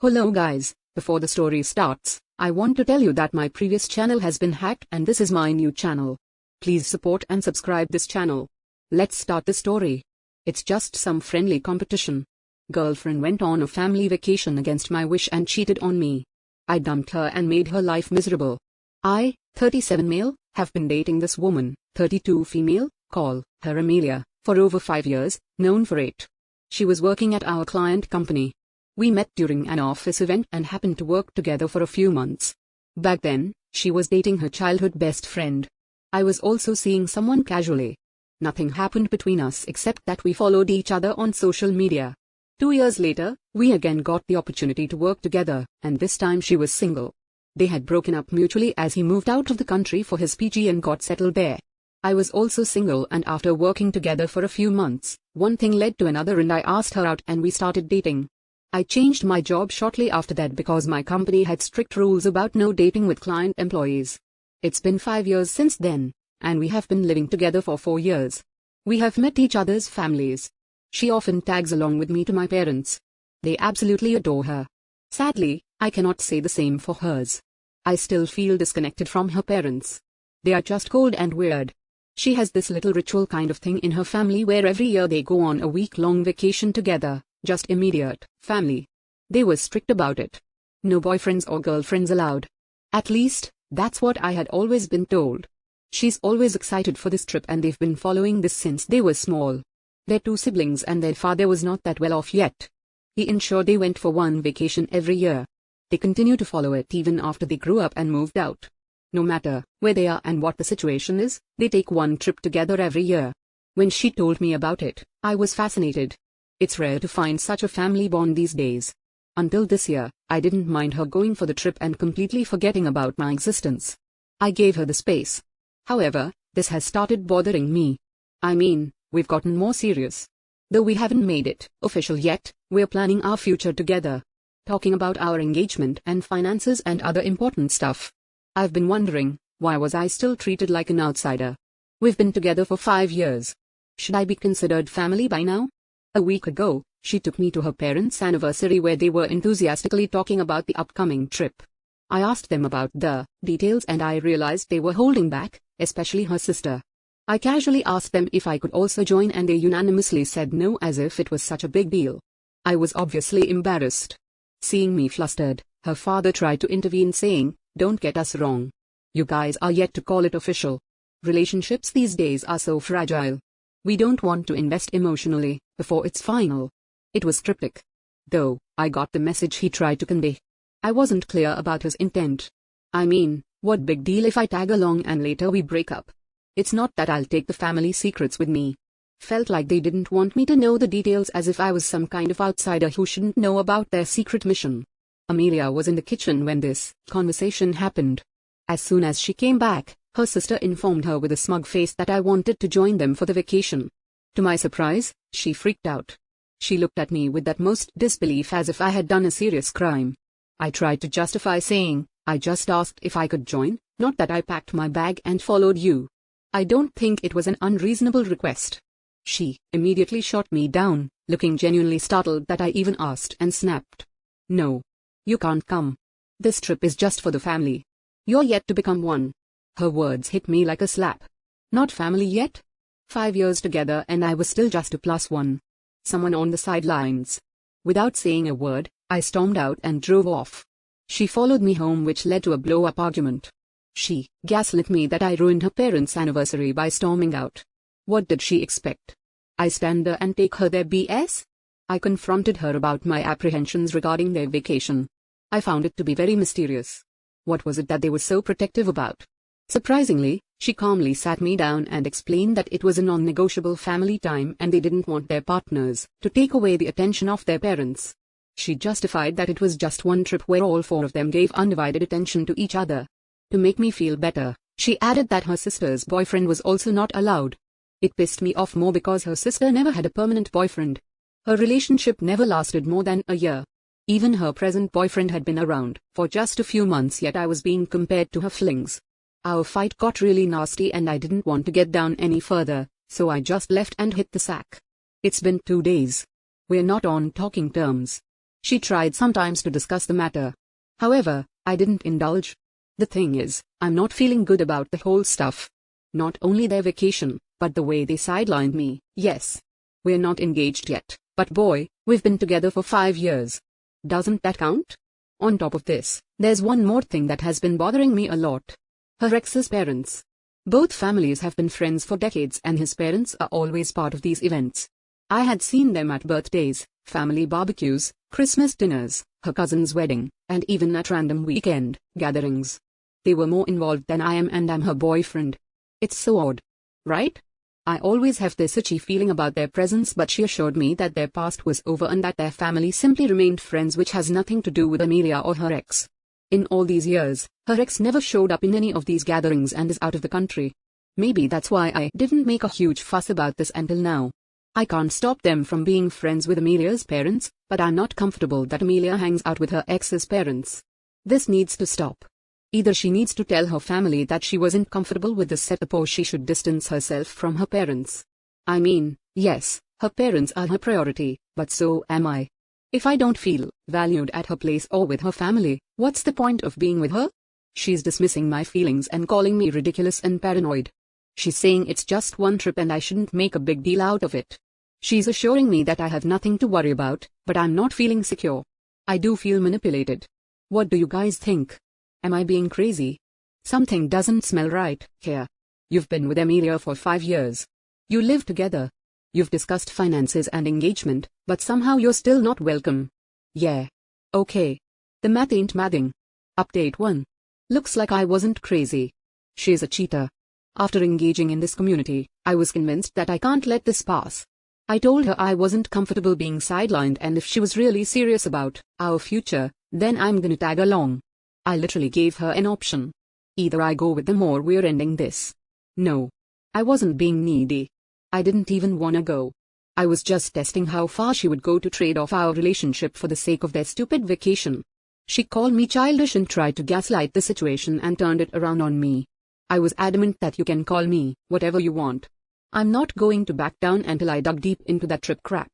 Hello guys, before the story starts, I want to tell you that my previous channel has been hacked and this is my new channel. Please support and subscribe this channel. Let's start the story. It's just some friendly competition. Girlfriend went on a family vacation against my wish and cheated on me. I dumped her and made her life miserable. I, 37 male, have been dating this woman, 32 female, call her Amelia, for over 5 years, known for 8. She was working at our client company. We met during an office event and happened to work together for a few months. Back then, she was dating her childhood best friend. I was also seeing someone casually. Nothing happened between us except that we followed each other on social media. 2 years later, we again got the opportunity to work together, and this time she was single. They had broken up mutually as he moved out of the country for his PG and got settled there. I was also single, and after working together for a few months, one thing led to another and I asked her out and we started dating. I changed my job shortly after that because my company had strict rules about no dating with client employees. It's been 5 years since then, and we have been living together for 4 years. We have met each other's families. She often tags along with me to my parents. They absolutely adore her. Sadly, I cannot say the same for hers. I still feel disconnected from her parents. They are just cold and weird. She has this little ritual kind of thing in her family where every year they go on a week-long vacation together. Just immediate family. They were strict about it. No boyfriends or girlfriends allowed. At least, that's what I had always been told. She's always excited for this trip and they've been following this since they were small. They're 2 siblings and their father was not that well off yet. He ensured they went for one vacation every year. They continue to follow it even after they grew up and moved out. No matter where they are and what the situation is, they take one trip together every year. When she told me about it, I was fascinated. It's rare to find such a family bond these days. Until this year, I didn't mind her going for the trip and completely forgetting about my existence. I gave her the space. However, this has started bothering me. I mean, we've gotten more serious. Though we haven't made it official yet, we're planning our future together. Talking about our engagement and finances and other important stuff. I've been wondering, why was I still treated like an outsider? We've been together for 5 years. Should I be considered family by now? A week ago, she took me to her parents' anniversary where they were enthusiastically talking about the upcoming trip. I asked them about the details and I realized they were holding back, especially her sister. I casually asked them if I could also join and they unanimously said no as if it was such a big deal. I was obviously embarrassed. Seeing me flustered, her father tried to intervene saying, "Don't get us wrong. You guys are yet to call it official. Relationships these days are so fragile. We don't want to invest emotionally before it's final." It was cryptic. Though, I got the message he tried to convey. I wasn't clear about his intent. I mean, what big deal if I tag along and later we break up? It's not that I'll take the family secrets with me. Felt like they didn't want me to know the details as if I was some kind of outsider who shouldn't know about their secret mission. Amelia was in the kitchen when this conversation happened. As soon as she came back, her sister informed her with a smug face that I wanted to join them for the vacation. To my surprise, she freaked out. She looked at me with that most disbelief as if I had done a serious crime. I tried to justify saying, I just asked if I could join, not that I packed my bag and followed you. I don't think it was an unreasonable request. She immediately shot me down, looking genuinely startled that I even asked and snapped. "No. You can't come. This trip is just for the family. You're yet to become one." Her words hit me like a slap. Not family yet? 5 years together and I was still just a +1. Someone on the sidelines. Without saying a word, I stormed out and drove off. She followed me home, which led to a blow-up argument. She gaslit me that I ruined her parents' anniversary by storming out. What did she expect? I stand there and take her their BS? I confronted her about my apprehensions regarding their vacation. I found it to be very mysterious. What was it that they were so protective about? Surprisingly, she calmly sat me down and explained that it was a non-negotiable family time and they didn't want their partners to take away the attention of their parents. She justified that it was just one trip where all 4 of them gave undivided attention to each other. To make me feel better, she added that her sister's boyfriend was also not allowed. It pissed me off more because her sister never had a permanent boyfriend. Her relationship never lasted more than a year. Even her present boyfriend had been around for just a few months, yet I was being compared to her flings. Our fight got really nasty and I didn't want to get down any further, so I just left and hit the sack. It's been 2 days. We're not on talking terms. She tried sometimes to discuss the matter. However, I didn't indulge. The thing is, I'm not feeling good about the whole stuff. Not only their vacation, but the way they sidelined me. Yes. We're not engaged yet, but boy, we've been together for 5 years. Doesn't that count? On top of this, there's one more thing that has been bothering me a lot. Her ex's parents. Both families have been friends for decades and his parents are always part of these events. I had seen them at birthdays, family barbecues, Christmas dinners, her cousin's wedding, and even at random weekend gatherings. They were more involved than I am and I'm her boyfriend. It's so odd. Right? I always have this itchy feeling about their presence, but she assured me that their past was over and that their family simply remained friends, which has nothing to do with Amelia or her ex. In all these years, her ex never showed up in any of these gatherings and is out of the country. Maybe that's why I didn't make a huge fuss about this until now. I can't stop them from being friends with Amelia's parents, but I'm not comfortable that Amelia hangs out with her ex's parents. This needs to stop. Either she needs to tell her family that she wasn't comfortable with this setup or she should distance herself from her parents. I mean, yes, her parents are her priority, but so am I. If I don't feel valued at her place or with her family, what's the point of being with her? She's dismissing my feelings and calling me ridiculous and paranoid. She's saying it's just one trip and I shouldn't make a big deal out of it. She's assuring me that I have nothing to worry about, but I'm not feeling secure. I do feel manipulated. What do you guys think? Am I being crazy? Something doesn't smell right here. You've been with Amelia for 5 years. You live together. You've discussed finances and engagement, but somehow you're still not welcome. Yeah. Okay. The math ain't mathing. Update 1. Looks like I wasn't crazy. She's a cheater. After engaging in this community, I was convinced that I can't let this pass. I told her I wasn't comfortable being sidelined and if she was really serious about our future, then I'm gonna tag along. I literally gave her an option. Either I go with them or we're ending this. No. I wasn't being needy. I didn't even wanna go. I was just testing how far she would go to trade off our relationship for the sake of their stupid vacation. She called me childish and tried to gaslight the situation and turned it around on me. I was adamant that you can call me whatever you want. I'm not going to back down until I dug deep into that trip crap.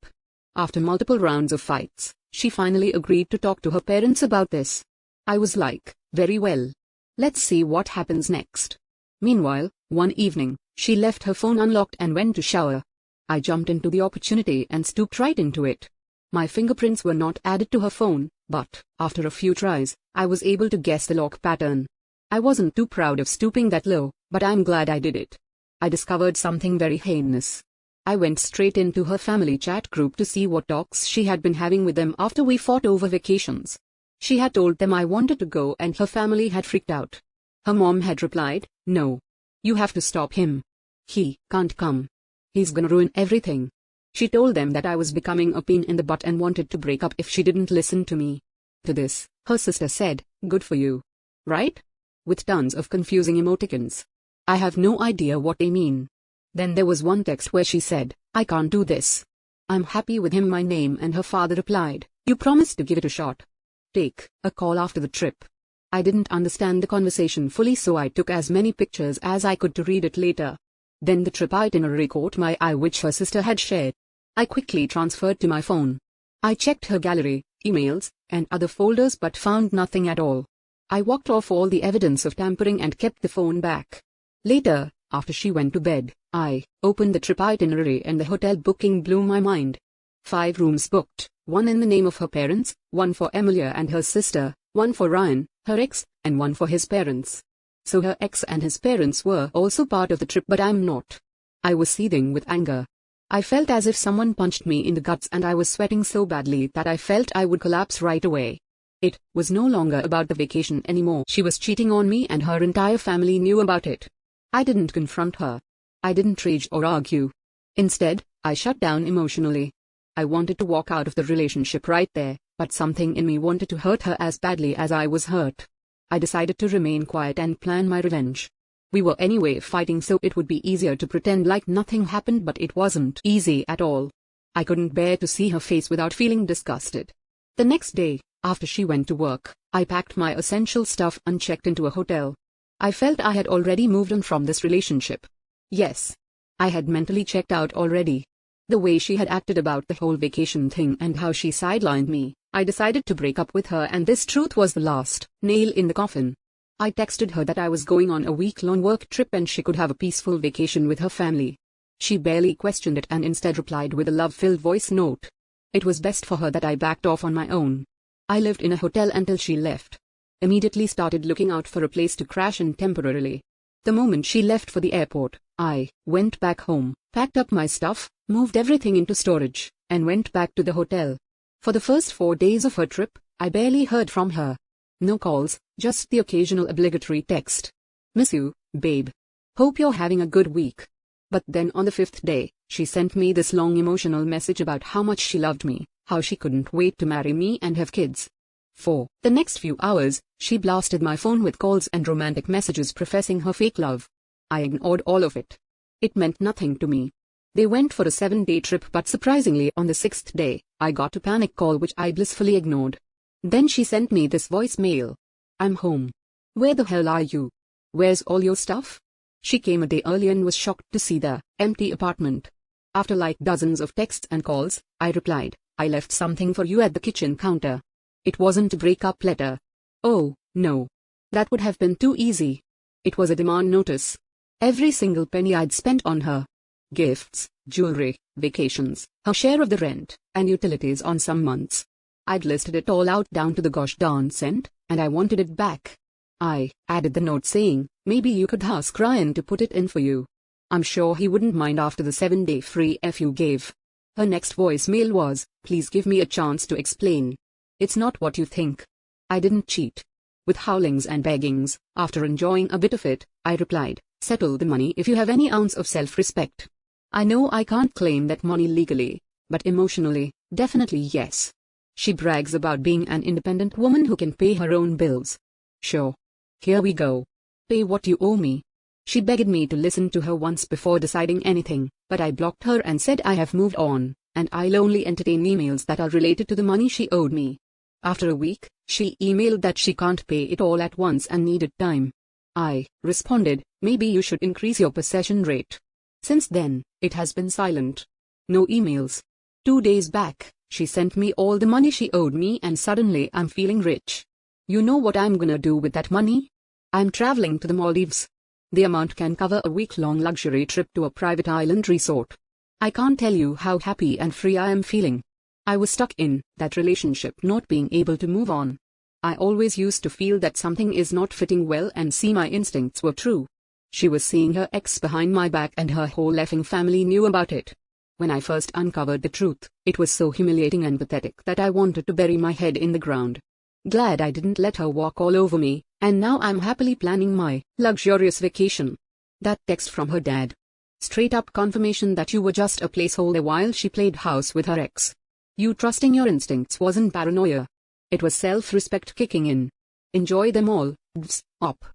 After multiple rounds of fights, she finally agreed to talk to her parents about this. I was like, very well. Let's see what happens next. Meanwhile, one evening, she left her phone unlocked and went to shower. I jumped into the opportunity and stooped right into it. My fingerprints were not added to her phone, but, after a few tries, I was able to guess the lock pattern. I wasn't too proud of stooping that low, but I'm glad I did it. I discovered something very heinous. I went straight into her family chat group to see what talks she had been having with them after we fought over vacations. She had told them I wanted to go and her family had freaked out. Her mom had replied, "No. You have to stop him. He can't come. He's gonna ruin everything." She told them that I was becoming a pain in the butt and wanted to break up if she didn't listen to me. To this, her sister said, "Good for you. Right?" With tons of confusing emoticons. I have no idea what they mean. Then there was one text where she said, "I can't do this. I'm happy with him, my name," and her father replied, "You promised to give it a shot. Take a call after the trip." I didn't understand the conversation fully, so I took as many pictures as I could to read it later. Then the trip itinerary caught my eye, which her sister had shared. I quickly transferred to my phone. I checked her gallery, emails, and other folders but found nothing at all. I walked off all the evidence of tampering and kept the phone back. Later, after she went to bed, I opened the trip itinerary and the hotel booking blew my mind. 5 rooms booked, 1 in the name of her parents, 1 for Emilia and her sister, 1 for Ryan, her ex, and 1 for his parents. So her ex and his parents were also part of the trip, but I'm not. I was seething with anger. I felt as if someone punched me in the guts and I was sweating so badly that I felt I would collapse right away. It was no longer about the vacation anymore. She was cheating on me and her entire family knew about it. I didn't confront her. I didn't rage or argue. Instead, I shut down emotionally. I wanted to walk out of the relationship right there, but something in me wanted to hurt her as badly as I was hurt. I decided to remain quiet and plan my revenge. We were anyway fighting, so it would be easier to pretend like nothing happened, but it wasn't easy at all. I couldn't bear to see her face without feeling disgusted. The next day, after she went to work, I packed my essential stuff and checked into a hotel. I felt I had already moved on from this relationship. Yes. I had mentally checked out already. The way she had acted about the whole vacation thing and how she sidelined me, I decided to break up with her, and this truth was the last nail in the coffin. I texted her that I was going on a week-long work trip and she could have a peaceful vacation with her family. She barely questioned it and instead replied with a love-filled voice note. It was best for her that I backed off on my own. I lived in a hotel until she left. Immediately started looking out for a place to crash in temporarily. The moment she left for the airport, I went back home, packed up my stuff, moved everything into storage, and went back to the hotel. For the first 4 days of her trip, I barely heard from her. No calls, just the occasional obligatory text. Miss you, babe. Hope you're having a good week. But then on the 5th day, she sent me this long emotional message about how much she loved me, how she couldn't wait to marry me and have kids. For the next few hours, she blasted my phone with calls and romantic messages professing her fake love. I ignored all of it. It meant nothing to me. They went for a 7-day trip, but surprisingly on the 6th day, I got a panic call which I blissfully ignored. Then she sent me this voicemail. I'm home. Where the hell are you? Where's all your stuff? She came a day early and was shocked to see the empty apartment. After like dozens of texts and calls, I replied, I left something for you at the kitchen counter. It wasn't a breakup letter. Oh, no. That would have been too easy. It was a demand notice. Every single penny I'd spent on her. Gifts, jewelry, vacations, her share of the rent, and utilities on some months. I'd listed it all out down to the gosh darn cent, and I wanted it back. I added the note saying, maybe you could ask Ryan to put it in for you. I'm sure he wouldn't mind after the 7-day free F you gave. Her next voicemail was, please give me a chance to explain. It's not what you think. I didn't cheat. With howlings and beggings, after enjoying a bit of it, I replied, settle the money if you have any ounce of self-respect. I know I can't claim that money legally, but emotionally, definitely yes. She brags about being an independent woman who can pay her own bills. Sure. Here we go. Pay what you owe me. She begged me to listen to her once before deciding anything, but I blocked her and said I have moved on, and I'll only entertain emails that are related to the money she owed me. After a week, she emailed that she can't pay it all at once and needed time. I responded, maybe you should increase your possession rate. Since then, it has been silent. No emails. 2 days back, she sent me all the money she owed me and suddenly I'm feeling rich. You know what I'm gonna do with that money? I'm traveling to the Maldives. The amount can cover a week-long luxury trip to a private island resort. I can't tell you how happy and free I am feeling. I was stuck in that relationship, not being able to move on. I always used to feel that something is not fitting well and see my instincts were true. She was seeing her ex behind my back and her whole effing family knew about it. When I first uncovered the truth, it was so humiliating and pathetic that I wanted to bury my head in the ground. Glad I didn't let her walk all over me, and now I'm happily planning my luxurious vacation. That text from her dad. Straight up confirmation that you were just a placeholder while she played house with her ex. You trusting your instincts wasn't paranoia. It was self-respect kicking in. Enjoy them all, op.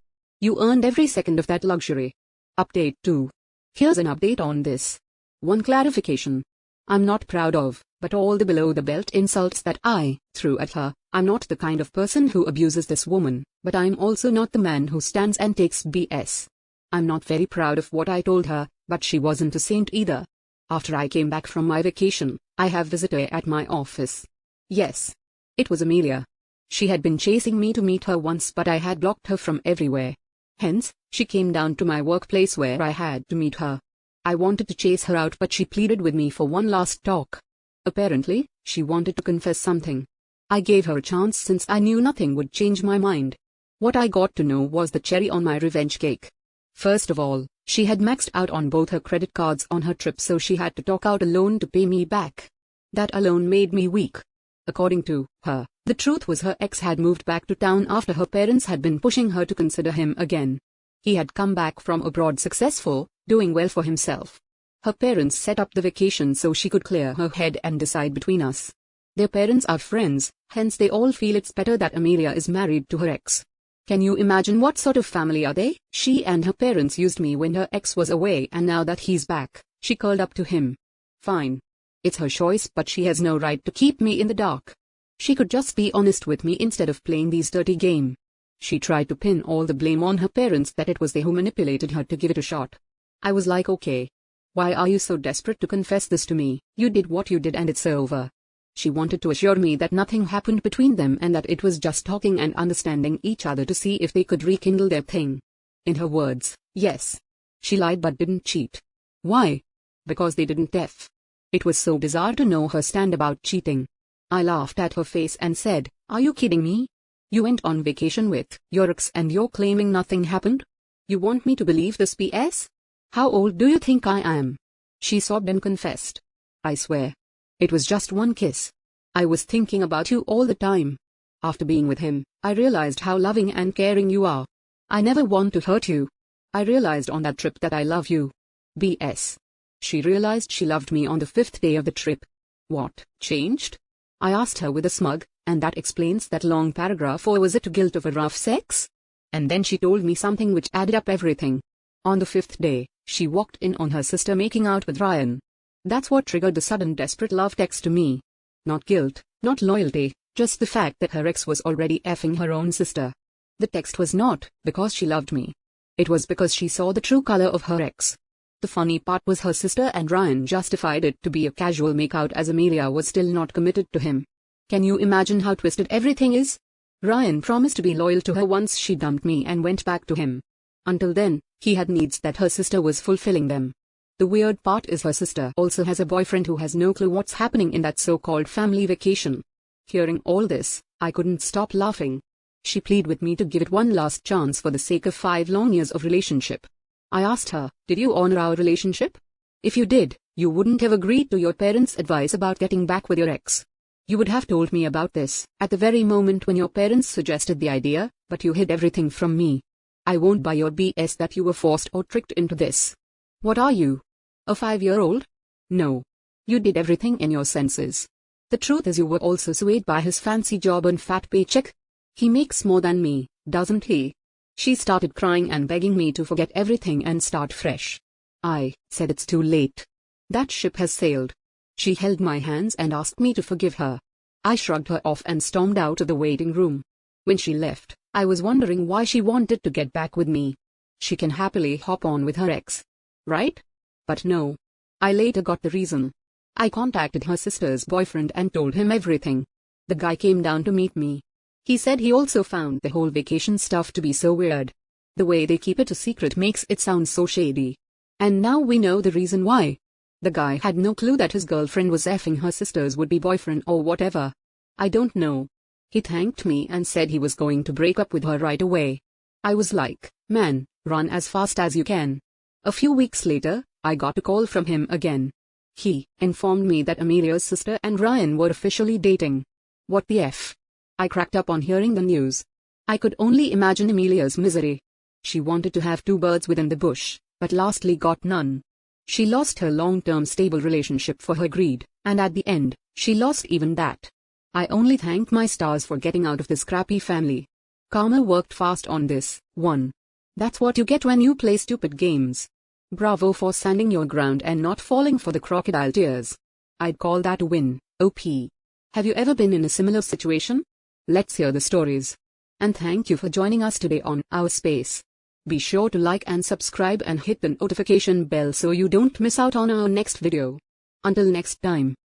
You earned every second of that luxury. Update 2. Here's an update on this. 1 clarification. I'm not proud of, but all the below-the-belt insults that I threw at her. I'm not the kind of person who abuses this woman, but I'm also not the man who stands and takes BS. I'm not very proud of what I told her, but she wasn't a saint either. After I came back from my vacation, I have visitor at my office. Yes. It was Amelia. She had been chasing me to meet her once, but I had blocked her from everywhere. Hence, she came down to my workplace where I had to meet her. I wanted to chase her out, but she pleaded with me for one last talk. Apparently, she wanted to confess something. I gave her a chance since I knew nothing would change my mind. What I got to know was the cherry on my revenge cake. First of all, she had maxed out on both her credit cards on her trip, so she had to talk out a loan to pay me back. That alone made me weak. According to her, the truth was her ex had moved back to town after her parents had been pushing her to consider him again. He had come back from abroad successful, doing well for himself. Her parents set up the vacation so she could clear her head and decide between us. Their parents are friends, hence they all feel it's better that Amelia is married to her ex. Can you imagine what sort of family are they? She and her parents used me when her ex was away, and now that he's back, she curled up to him. Fine. It's her choice, but she has no right to keep me in the dark. She could just be honest with me instead of playing these dirty games. She tried to pin all the blame on her parents, that it was they who manipulated her to give it a shot. I was like, okay. Why are you so desperate to confess this to me? You did what you did and it's over. She wanted to assure me that nothing happened between them and that it was just talking and understanding each other to see if they could rekindle their thing. In her words, yes. She lied but didn't cheat. Why? Because they didn't F. It was so bizarre to know her stand about cheating. I laughed at her face and said, "Are you kidding me? You went on vacation with your ex and you're claiming nothing happened? You want me to believe this BS? How old do you think I am?" She sobbed and confessed, "I swear. It was just one kiss. I was thinking about you all the time. After being with him, I realized how loving and caring you are. I never want to hurt you. I realized on that trip that I love you." BS. She realized she loved me on the 5th day of the trip. What changed? I asked her with a smug, and that explains that long paragraph, or was it guilt of a rough sex? And then she told me something which added up everything. On the 5th day, she walked in on her sister making out with Ryan. That's what triggered the sudden desperate love text to me. Not guilt, not loyalty, just the fact that her ex was already effing her own sister. The text was not because she loved me. It was because she saw the true color of her ex. The funny part was her sister and Ryan justified it to be a casual makeout as Amelia was still not committed to him. Can you imagine how twisted everything is? Ryan promised to be loyal to her once she dumped me and went back to him. Until then, he had needs that her sister was fulfilling them. The weird part is her sister also has a boyfriend who has no clue what's happening in that so-called family vacation. Hearing all this, I couldn't stop laughing. She pleaded with me to give it one last chance for the sake of 5 long years of relationship. I asked her, "Did you honor our relationship? If you did, you wouldn't have agreed to your parents' advice about getting back with your ex. You would have told me about this at the very moment when your parents suggested the idea, but you hid everything from me. I won't buy your BS that you were forced or tricked into this. What are you? A 5-year-old? No. You did everything in your senses. The truth is you were also swayed by his fancy job and fat paycheck. He makes more than me, doesn't he?" She started crying and begging me to forget everything and start fresh. I said it's too late. That ship has sailed. She held my hands and asked me to forgive her. I shrugged her off and stormed out of the waiting room. When she left, I was wondering why she wanted to get back with me. She can happily hop on with her ex, right? But no. I later got the reason. I contacted her sister's boyfriend and told him everything. The guy came down to meet me. He said he also found the whole vacation stuff to be so weird. The way they keep it a secret makes it sound so shady. And now we know the reason why. The guy had no clue that his girlfriend was effing her sister's would-be boyfriend or whatever. I don't know. He thanked me and said he was going to break up with her right away. I was like, "Man, run as fast as you can." A few weeks later, I got a call from him again. He informed me that Amelia's sister and Ryan were officially dating. What the F? I cracked up on hearing the news. I could only imagine Amelia's misery. She wanted to have 2 birds within the bush, but lastly got none. She lost her long-term stable relationship for her greed, and at the end, she lost even that. I only thank my stars for getting out of this crappy family. Karma worked fast on this one. That's what you get when you play stupid games. Bravo for standing your ground and not falling for the crocodile tears. I'd call that a win, OP. Have you ever been in a similar situation? Let's hear the stories. And thank you for joining us today on Our Space. Be sure to like and subscribe and hit the notification bell so you don't miss out on our next video. Until next time.